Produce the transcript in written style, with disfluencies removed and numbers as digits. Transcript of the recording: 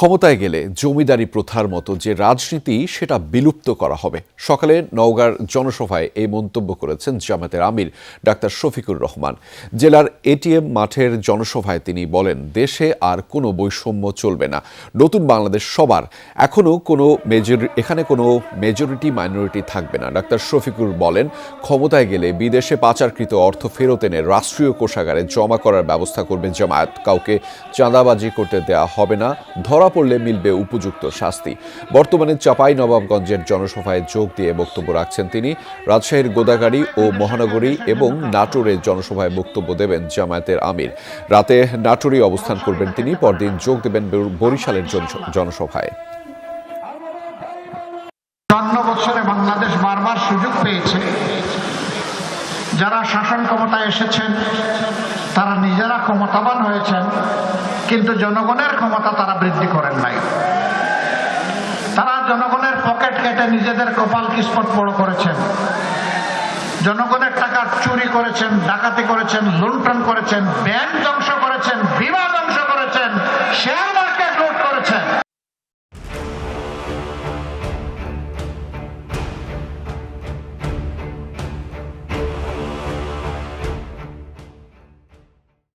ক্ষমতায় গেলে জমিদারি প্রথার মতো যে রাজনীতি সেটা বিলুপ্ত করা হবে। সকালে নওগাঁর জনসভায় এই মন্তব্য করেছেন জামায়াতের আমির ডাক্তার শফিকুর রহমান। জেলার এটিএম মাঠের জনসভায় তিনি বলেন, দেশে আর কোনো বৈষম্য চলবে না, নতুন বাংলাদেশ সবার। এখানে কোনো মেজরিটি মাইনরিটি থাকবে না। ডাক্তার শফিকুর বলেন, ক্ষমতায় গেলে বিদেশে পাচারকৃত অর্থ ফেরত এনে রাষ্ট্রীয় কোষাগারে জমা করার ব্যবস্থা করবে জামায়াত। কাউকে চাঁদাবাজি করতে দেয়া হবে না, ধরা পড়লে মিলবে উপযুক্ত শাস্তি। বর্তমানে চাঁপাইনবাবগঞ্জের জনসভায় যোগ দিয়ে বক্তব্য রাখছেন তিনি। রাজশাহীর গোদাগাড়ী ও মহানগরী এবং নাটোরে জনসভায় বক্তব্য দেবেন জামায়াতের আমির। রাতে নাটোরে অবস্থান করবেন তিনি, পরদিন যোগ দেবেন বরিশালের জনসভায়। ৫৪ বছরে বাংলাদেশ বারবার সুযোগ পেয়েছে। যারা শাসন ক্ষমতায় এসেছেন তারা নিজেরা ক্ষমতাবান হয়েছেন, কিন্তু জনগণের ক্ষমতা তারা বৃদ্ধি করেন নাই। তারা জনগণের পকেট কেটে নিজেদের কপাল কিসমত বড় করেছেন। জনগণের টাকা চুরি করেছেন, ডাকাতি করেছেন, লুণ্ঠন করেছেন, ব্যাংক ধ্বংস করেছেন, বিমান